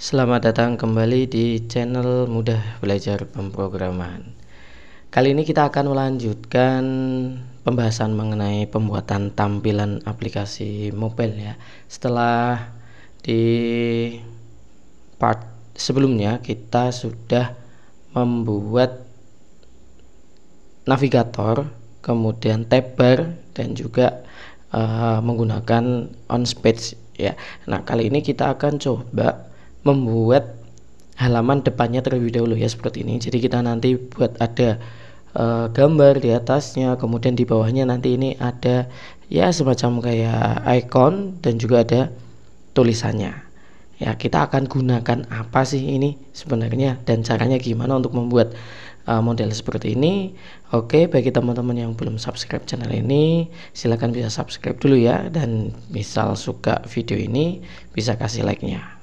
Selamat datang kembali di channel Mudah Belajar Pemrograman. Kali ini kita akan melanjutkan pembahasan mengenai pembuatan tampilan aplikasi mobile ya. Setelah di part sebelumnya kita sudah membuat navigator, kemudian tab bar dan juga menggunakan OnSpage ya. Nah, kali ini kita akan coba membuat halaman depannya terlebih dahulu ya, seperti ini. Jadi kita nanti buat ada gambar di atasnya, kemudian di bawahnya nanti ini ada ya semacam kayak icon dan juga ada tulisannya ya. Kita akan gunakan apa sih ini sebenarnya dan caranya gimana untuk membuat model seperti ini. Oke, bagi teman-teman yang belum subscribe channel ini, silahkan bisa subscribe dulu ya, dan misal suka video ini bisa kasih like-nya.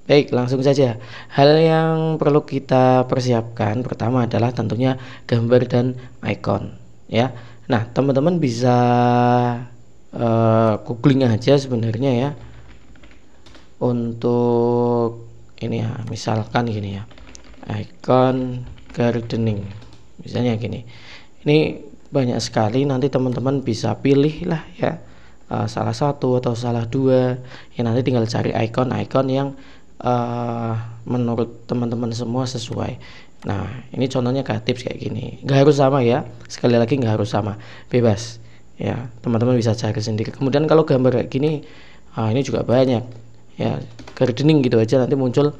Baik, langsung saja. Hal yang perlu kita persiapkan pertama adalah tentunya gambar dan icon ya. Nah, teman-teman bisa googling aja sebenarnya ya untuk ini ya, misalkan gini ya, icon gardening misalnya gini. Ini banyak sekali, nanti teman-teman bisa pilih lah ya, salah satu atau salah dua ya, nanti tinggal cari icon-icon yang menurut teman-teman semua sesuai. Nah, ini contohnya kayak tips kayak gini, nggak harus sama ya, sekali lagi nggak harus sama, bebas ya, teman-teman bisa cari sendiri. Kemudian kalau gambar kayak gini, ini juga banyak ya, gardening gitu aja nanti muncul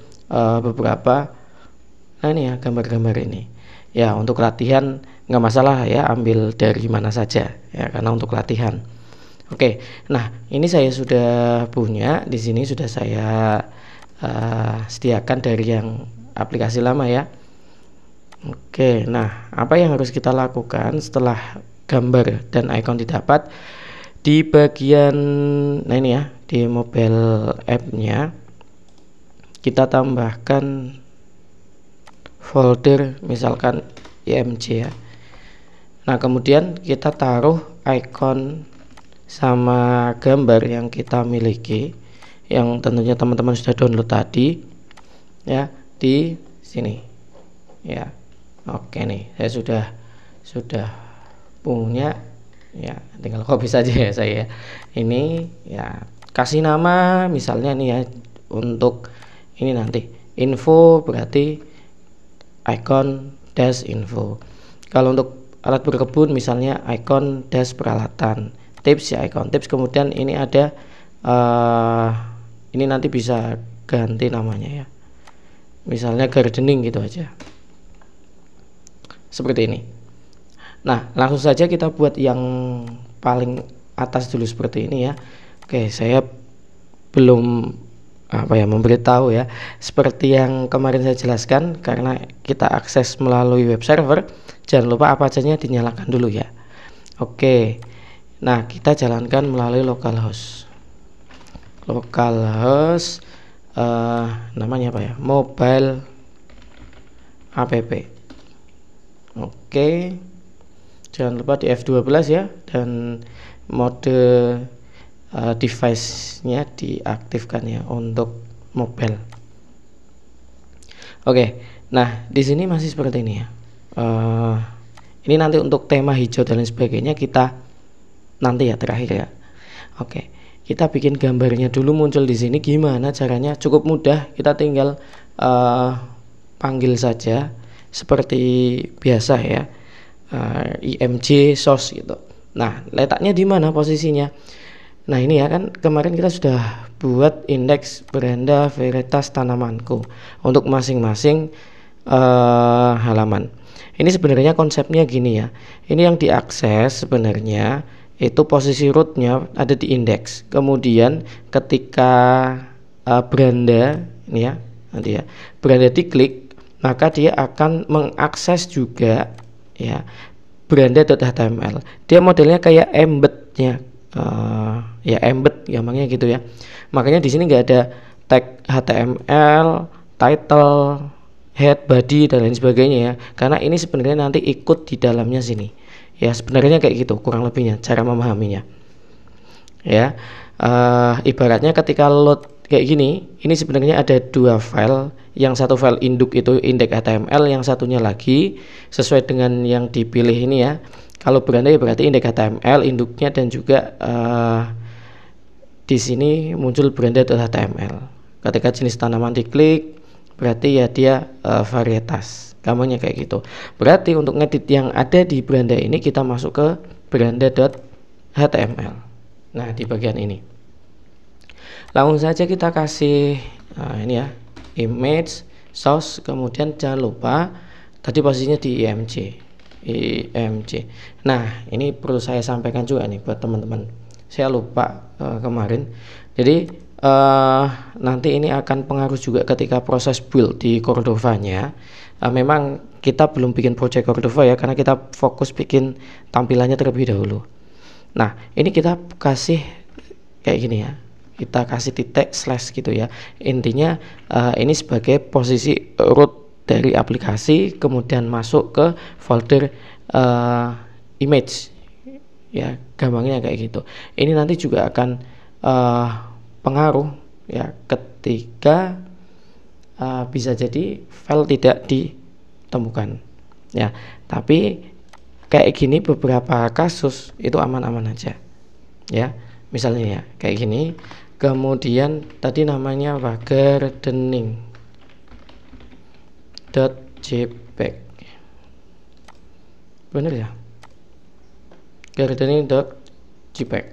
beberapa. Nah, ini ya gambar-gambar ini ya, untuk latihan nggak masalah ya, ambil dari mana saja ya, karena untuk latihan. Oke, nah ini saya sudah punya di sini, sudah saya sediakan dari yang aplikasi lama ya. Oke, nah apa yang harus kita lakukan setelah gambar dan icon didapat? Di bagian, nah ini ya, di mobile app-nya kita tambahkan folder misalkan img ya. Nah, kemudian kita taruh icon sama gambar yang kita miliki, yang tentunya teman-teman sudah download tadi ya, di sini ya. Oke nih, saya sudah punya ya, tinggal copy saja ya saya. Ini ya, kasih nama misalnya nih ya, untuk ini nanti info berarti icon dash info. Kalau untuk alat berkebun misalnya icon dash peralatan, tips ya icon tips. Kemudian ini ada ini nanti bisa ganti namanya ya, misalnya gardening gitu aja, seperti ini. Nah, langsung saja kita buat yang paling atas dulu seperti ini ya. Oke, saya belum memberitahu ya, seperti yang kemarin saya jelaskan, karena kita akses melalui web server, jangan lupa apa ajanya dinyalakan dulu ya. Oke, nah kita jalankan melalui localhost namanya apa ya, mobile app. Oke, jangan lupa di F12 ya, dan mode device-nya diaktifkan ya untuk mobile. Oke, nah di sini masih seperti ini ya. Ini nanti untuk tema hijau dan lain sebagainya kita nanti ya, terakhir ya. Oke, kita bikin gambarnya dulu muncul di sini. Gimana caranya? Cukup mudah, kita tinggal panggil saja seperti biasa ya, img source gitu. Nah, letaknya di mana posisinya? Nah, ini ya kan, kemarin kita sudah buat indeks beranda varietas tanamanku untuk masing-masing halaman. Ini sebenarnya konsepnya gini ya. Ini yang diakses sebenarnya itu posisi rootnya ada di indeks. Kemudian ketika beranda ini ya, nanti ya, beranda diklik, maka dia akan mengakses juga ya beranda.html. Dia modelnya kayak embed-nya. Ya embed gampangnya gitu ya. Makanya di sini nggak ada tag HTML, title, head, body dan lain sebagainya ya, karena ini sebenarnya nanti ikut di dalamnya sini ya. Sebenarnya kayak gitu kurang lebihnya cara memahaminya ya. Ibaratnya ketika load kayak gini, ini sebenarnya ada dua file. Yang satu file induk itu index.html, yang satunya lagi sesuai dengan yang dipilih ini ya. Kalau beranda ya berarti index.html induknya, dan juga di sini muncul beranda.html. Ketika jenis tanaman diklik, berarti ya dia varietas. Gampangnya kayak gitu. Berarti untuk ngedit yang ada di beranda ini, kita masuk ke beranda.html. Nah, di bagian ini langsung saja kita kasih ini ya, image, source, kemudian jangan lupa tadi posisinya di img. Nah, ini perlu saya sampaikan juga nih buat teman-teman, saya lupa kemarin. Jadi nanti ini akan pengaruh juga ketika proses build di Cordova-nya. Memang kita belum bikin project Cordova ya, karena kita fokus bikin tampilannya terlebih dahulu. Nah, ini kita kasih kayak gini ya, kita kasih titik slash gitu ya. Intinya ini sebagai posisi root dari aplikasi, kemudian masuk ke folder image ya, gampangnya kayak gitu. Ini nanti juga akan pengaruh ya ketika bisa jadi file tidak ditemukan ya. Tapi kayak gini beberapa kasus itu aman-aman aja ya. Misalnya ya kayak gini, kemudian tadi namanya apa, gardening.jpg, bener ya, gardening.jpg.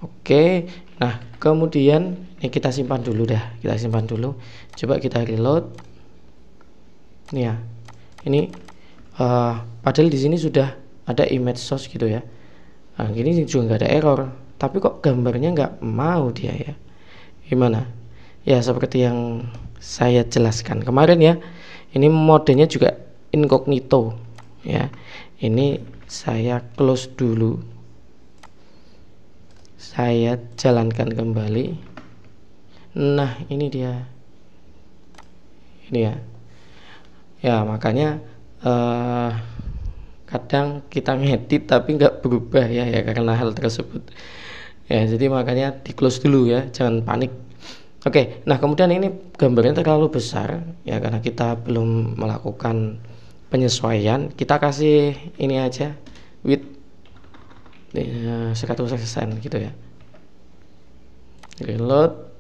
Oke, nah kemudian ini kita simpan dulu dah, kita simpan dulu. Coba kita reload. Nih ya, ini padahal di sini sudah ada image source gitu ya. Nah, gini juga nggak ada error, tapi kok gambarnya nggak mau dia ya. Gimana? Ya seperti yang saya jelaskan kemarin ya. Ini modenya juga incognito ya. Ini saya close dulu. Saya jalankan kembali. Nah, ini dia. Ini ya. Ya, makanya kadang kita ngedit tapi nggak berubah ya karena hal tersebut ya. Jadi makanya di close dulu ya, jangan panik. Oke, nah kemudian ini gambarnya terlalu besar ya, karena kita belum melakukan penyesuaian. Kita kasih ini aja, width 100% gitu ya. Reload,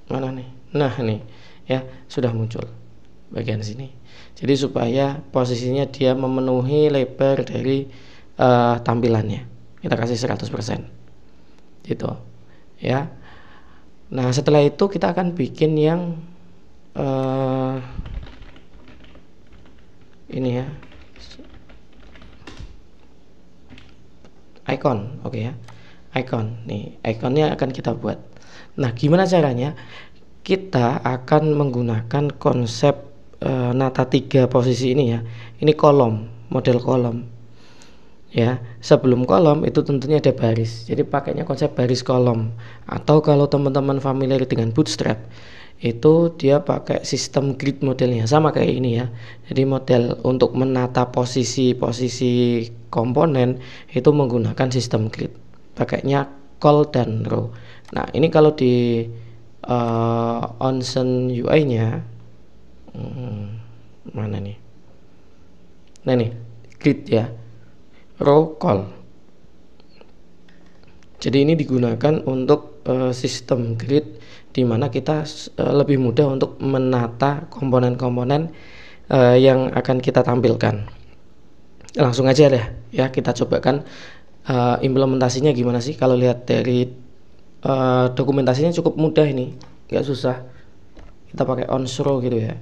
mana nih? Nah ini ya sudah muncul bagian sini. Jadi supaya posisinya dia memenuhi lebar dari tampilannya, kita kasih 100% gitu ya. Nah setelah itu kita akan bikin yang ini ya, icon. Oke ya, icon nih, iconnya akan kita buat. Nah gimana caranya? Kita akan menggunakan konsep Nata 3 posisi ini ya. Ini kolom, model kolom ya. Sebelum kolom itu tentunya ada baris, jadi pakainya konsep baris kolom. Atau kalau teman-teman familiar dengan Bootstrap, itu dia pakai sistem grid modelnya, sama kayak ini ya. Jadi model untuk menata posisi-posisi komponen itu menggunakan sistem grid, pakainya col dan row. Nah ini kalau di Onsen UI nya mana nih, nah ini grid ya, row call. Jadi ini digunakan untuk sistem grid, dimana kita lebih mudah untuk menata komponen-komponen yang akan kita tampilkan. Langsung aja deh ya, kita cobakan implementasinya gimana sih. Kalau lihat dari dokumentasinya cukup mudah, ini nggak susah. Kita pakai onsrow gitu ya.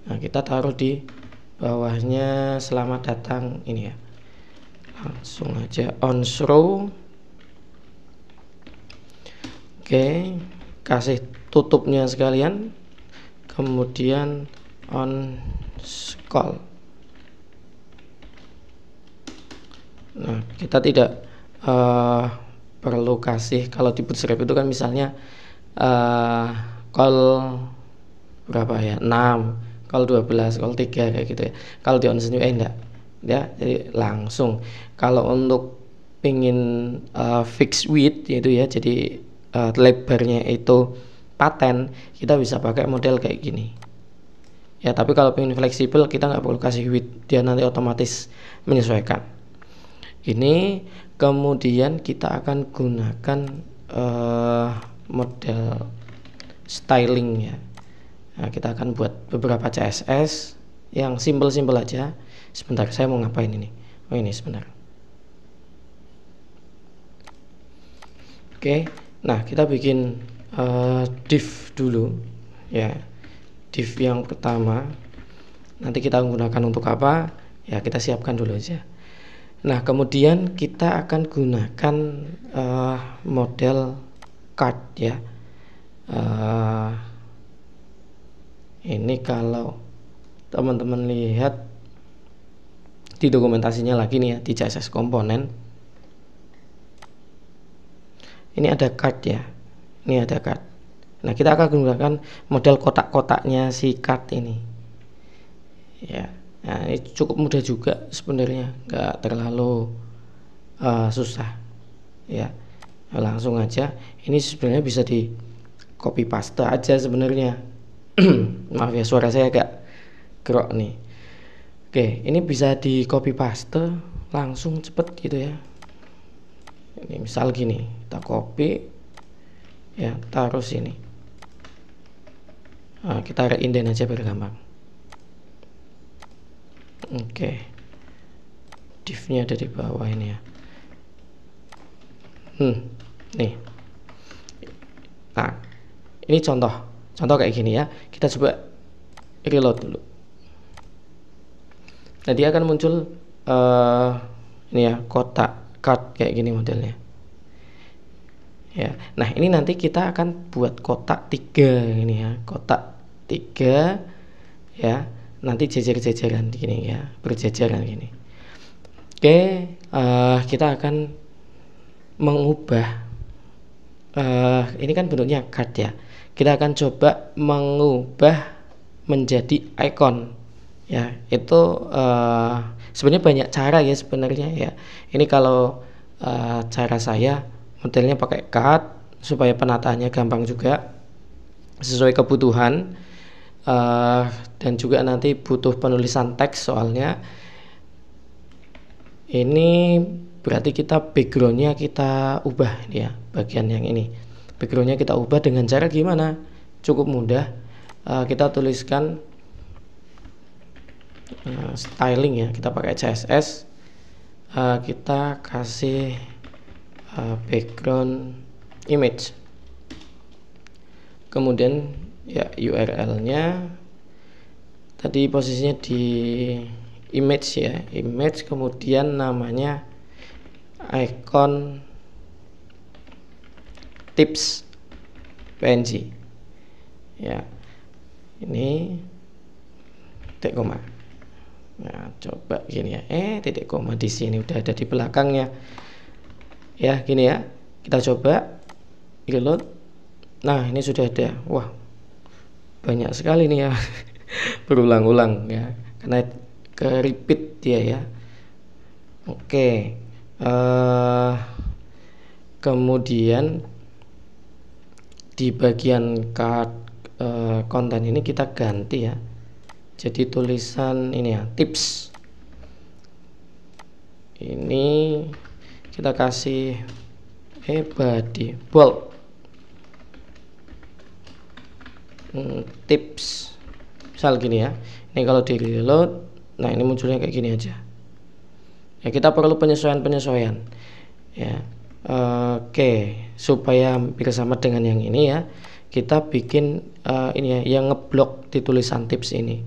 Nah kita taruh di bawahnya selamat datang ini ya, langsung aja onsrow. Oke, kasih tutupnya sekalian, kemudian on scroll. Nah kita tidak perlu kasih, kalau di Bootstrap itu kan misalnya call berapa ya, 6, call 12, call 3 kayak gitu ya. Kalau di Onsen UI enggak ya, jadi langsung. Kalau untuk pengen fixed width yaitu ya, jadi lebarnya itu paten, kita bisa pakai model kayak gini ya. Tapi kalau pengen fleksibel kita nggak perlu kasih width, dia nanti otomatis menyesuaikan ini. Kemudian kita akan gunakan model styling ya. Nah, kita akan buat beberapa CSS yang simple aja. Sebentar, saya mau ngapain ini? Oh ini sebentar. Oke, nah kita bikin div dulu ya. Div yang pertama nanti kita gunakan untuk apa ya, kita siapkan dulu aja. Nah kemudian kita akan gunakan model card ya. Ini kalau teman-teman lihat di dokumentasinya lagi nih ya, di CSS komponen ini ada card ya, ini ada card. Nah kita akan gunakan model kotak-kotaknya si card ini ya. Nah ini cukup mudah juga sebenarnya, nggak terlalu susah ya. Langsung aja, ini sebenarnya bisa di copy paste aja sebenarnya. Maaf ya, suara saya agak kerok nih. Oke, ini bisa di copy paste langsung cepet gitu ya. Ini misal gini, kita copy ya, taruh sini. Nah, kita indent aja biar gampang. Oke, div-nya ada di bawah ini ya. Nih. Nah, ini contoh kayak gini ya. Kita coba reload dulu. Nah, dia akan muncul ini ya, kotak card kayak gini modelnya ya. Nah ini nanti kita akan buat kotak 3 ini ya, kotak 3 ya, nanti jejer-jejeran gini ya, berjejeran gini. Oke, kita akan mengubah ini kan bentuknya card ya, kita akan coba mengubah menjadi icon ya. Itu sebenarnya banyak cara ya sebenarnya ya. Ini kalau cara saya modelnya pakai card supaya penataannya gampang juga sesuai kebutuhan, dan juga nanti butuh penulisan teks soalnya. Ini berarti kita backgroundnya kita ubah ya, bagian yang ini backgroundnya kita ubah dengan cara gimana? Cukup mudah, kita tuliskan styling ya, kita pakai CSS, kita kasih background image, kemudian ya URL-nya tadi posisinya di image ya, image, kemudian namanya icon tips png ya. Ini titik koma. Nah coba gini ya, titik koma di sini udah ada di belakangnya ya, gini ya. Kita coba reload. Nah ini sudah ada. Wah banyak sekali nih ya. Berulang-ulang ya, karena ke repeat dia ya. Oke, kemudian di bagian card konten ini kita ganti ya, jadi tulisan ini ya, tips. Ini kita kasih body bold, tips misal gini ya. Ini kalau di reload, nah ini munculnya kayak gini aja ya. Kita perlu penyesuaian ya. Oke, supaya hampir sama dengan yang ini ya, kita bikin ini ya, yang ngeblok di tulisan tips ini.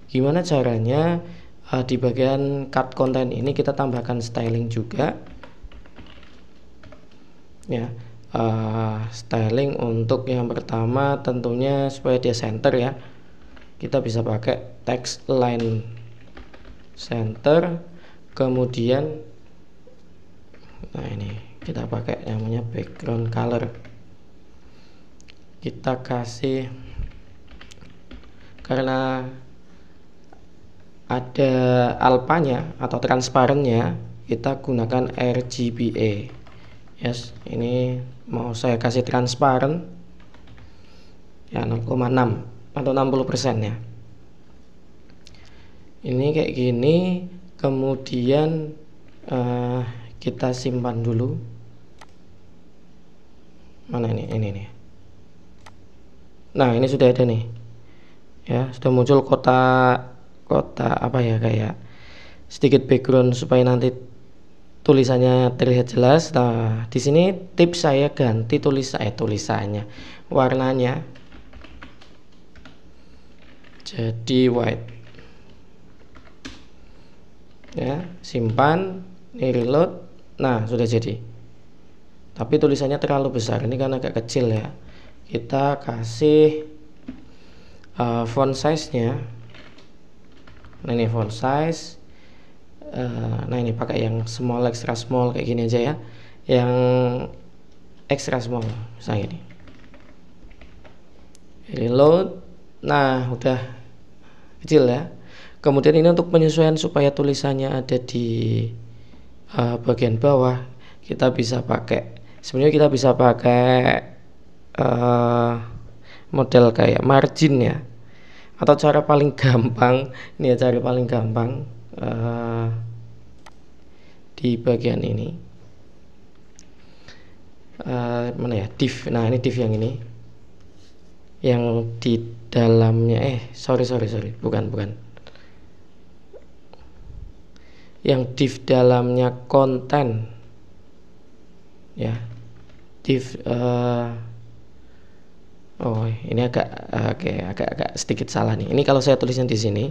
Gimana caranya? Di bagian card konten ini kita tambahkan styling juga ya. Styling untuk yang pertama tentunya supaya dia center ya, kita bisa pakai text line center. Kemudian nah ini kita pakai namanya background color, kita kasih, karena ada alpanya atau transparannya, kita gunakan RGBA. Yes, ini mau saya kasih transparan ya 0,6 atau 60% ya. Ini kayak gini, kemudian kita simpan dulu. Mana ini nih. Nah, ini sudah ada nih. Ya, sudah muncul kotak apa ya, kayak sedikit background supaya nanti tulisannya terlihat jelas. Nah, di sini tips saya ganti tulisannya, warnanya jadi white. Ya, simpan, ini reload. Nah, sudah jadi. Tapi tulisannya terlalu besar, ini kan agak kecil ya. Kita kasih font size-nya. Nah, ini font size. Nah, ini pakai yang small, extra small kayak gini aja ya. Yang extra small misalnya ini. Reload. Nah, udah kecil ya. Kemudian ini untuk penyesuaian supaya tulisannya ada di bagian bawah, kita bisa pakai model kayak margin ya, atau cara paling gampang ini ya, di bagian ini mana ya, div. Nah, ini div yang ini, yang di dalamnya sorry bukan yang div dalamnya konten ya, div ini agak sedikit salah nih. Ini kalau saya tulisnya di sini,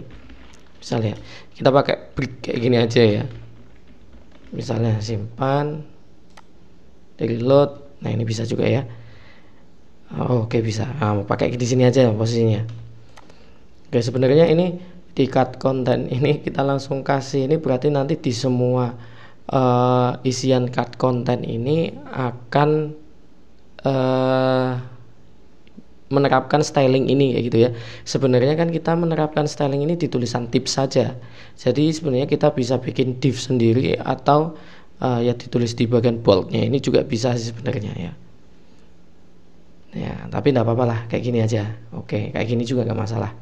misalnya kita pakai break kayak gini aja ya, misalnya simpan, reload. Nah, ini bisa juga ya. Oke, bisa. Nah, pakai di sini aja posisinya. Oke, sebenarnya ini di cut konten ini kita langsung kasih, ini berarti nanti di semua isian cut konten ini akan menerapkan styling ini kayak gitu ya. Sebenarnya kan kita menerapkan styling ini di tulisan tips saja. Jadi sebenarnya kita bisa bikin div sendiri atau ya ditulis di bagian boldnya, ini juga bisa sih sebenarnya ya. Ya, tapi enggak apa-apa lah, kayak gini aja. Oke, kayak gini juga nggak masalah.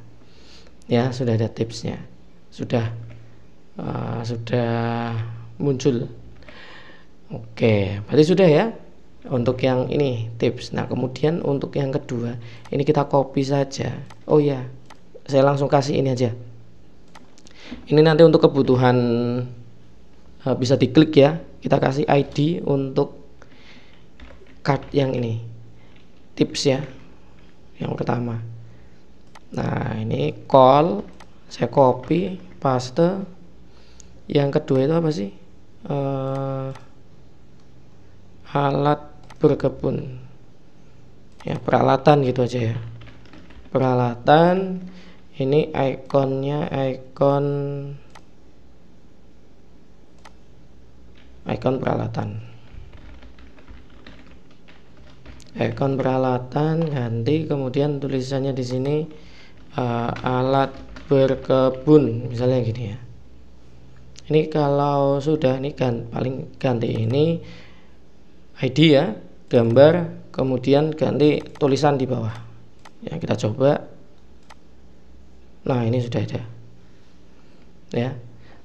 Ya, sudah ada tipsnya, sudah muncul. Oke, berarti sudah ya untuk yang ini tips. Nah, kemudian untuk yang kedua ini kita copy saja. Oh ya, saya langsung kasih ini aja. Ini nanti untuk kebutuhan bisa diklik ya, kita kasih ID untuk card yang ini, tips ya, yang pertama. Nah, ini call, saya copy, paste. Yang kedua itu apa sih? Alat berkebun. Ya, peralatan gitu aja ya. Peralatan. Ini ikonnya ikon peralatan. Ikon peralatan ganti, kemudian tulisannya di sini alat berkebun misalnya gini ya. Ini kalau sudah ini paling ganti ini ID ya, gambar, kemudian ganti tulisan di bawah ya. Kita coba. Nah, ini sudah ada ya,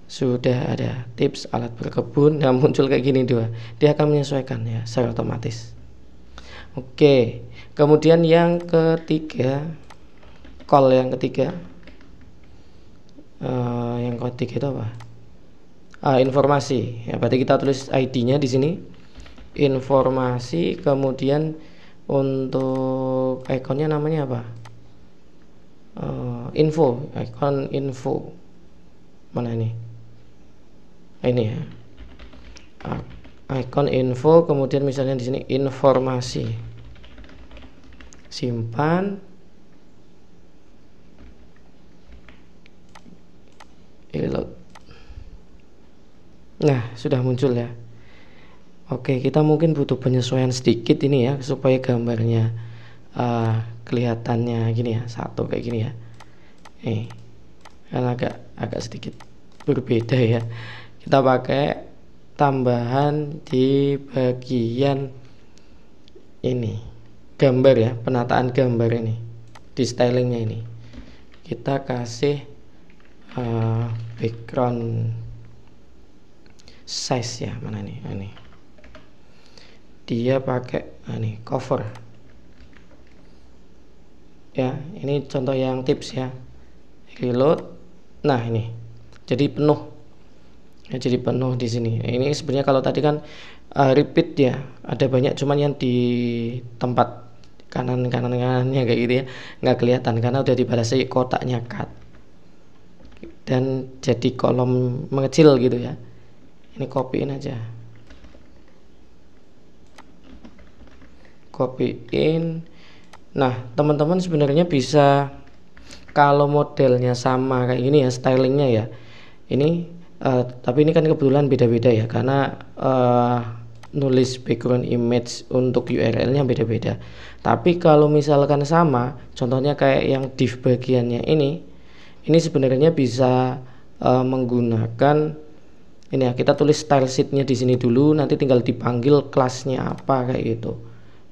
sudah ada tips alat berkebun. Nah, muncul kayak gini dia akan menyesuaikan ya secara otomatis. Oke, kemudian yang ketiga, call yang ketiga. Yang ketiga itu apa? Informasi. Ya, berarti kita tulis ID-nya di sini. Informasi, kemudian untuk ikonnya namanya apa? Info, ikon info. Mana ini? Ini ya. Ikon info, kemudian misalnya di sini informasi. Simpan. Reload. Nah, sudah muncul ya. Oke, kita mungkin butuh penyesuaian sedikit ini ya, supaya gambarnya kelihatannya gini ya, satu kayak gini ya. Kan agak sedikit berbeda ya. Kita pakai tambahan di bagian ini gambar ya, penataan gambar ini di stylingnya ini kita kasih background size ya, mana nih, ini dia pakai ini cover ya. Ini contoh yang tips ya, reload. Nah ini jadi penuh ya, jadi penuh di sini. Ini sebenarnya kalau tadi kan repeat ya, ada banyak, cuman yang di tempat kanannya kayak gitu ya nggak kelihatan karena udah dibalasi kotaknya cut dan jadi kolom mengecil gitu ya. Ini copyin aja, copyin. Nah teman-teman sebenarnya bisa, kalau modelnya sama kayak gini ya stylingnya ya ini tapi ini kan kebetulan beda-beda ya karena nulis background image untuk URL-nya beda-beda. Tapi kalau misalkan sama, contohnya kayak yang div bagiannya ini sebenarnya bisa menggunakan ini ya, kita tulis style sheet-nya di sini dulu, nanti tinggal dipanggil kelasnya apa kayak gitu.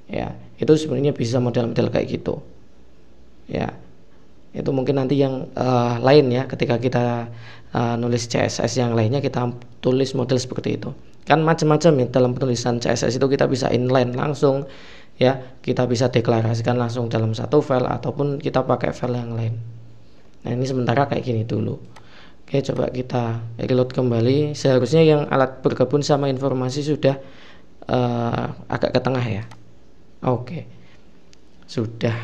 Ya, itu sebenarnya bisa model-model kayak gitu. Ya, itu mungkin nanti yang lain ya, ketika kita nulis CSS yang lainnya kita tulis model seperti itu. Kan macam-macam ya dalam penulisan CSS itu, kita bisa inline langsung ya, kita bisa deklarasikan langsung dalam satu file ataupun kita pakai file yang lain. Nah ini sementara kayak gini dulu. Oke, coba kita reload kembali. Seharusnya yang alat bergabung sama informasi sudah agak ke tengah ya. Oke, sudah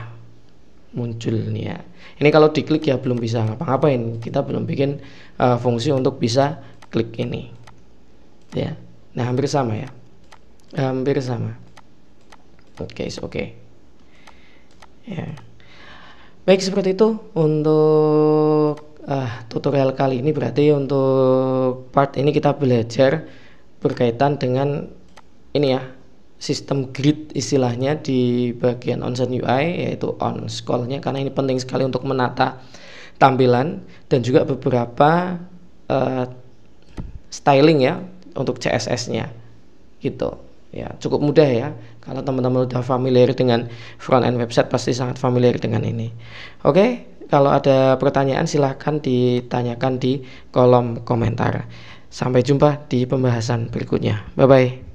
muncul nih ya. Ini kalau diklik ya belum bisa ngapa-ngapain, kita belum bikin fungsi untuk bisa klik ini ya. Nah hampir sama ya, hampir sama. Oke, oke ya. Baik, seperti itu untuk tutorial kali ini. Berarti untuk part ini kita belajar berkaitan dengan ini ya, sistem grid istilahnya di bagian onScene UI, yaitu on scroll-nya, karena ini penting sekali untuk menata tampilan dan juga beberapa styling ya untuk CSS-nya gitu ya. Cukup mudah ya, kalau teman-teman udah familiar dengan front end website pasti sangat familiar dengan ini. Oke, kalau ada pertanyaan silahkan ditanyakan di kolom komentar. Sampai jumpa di pembahasan berikutnya. Bye bye.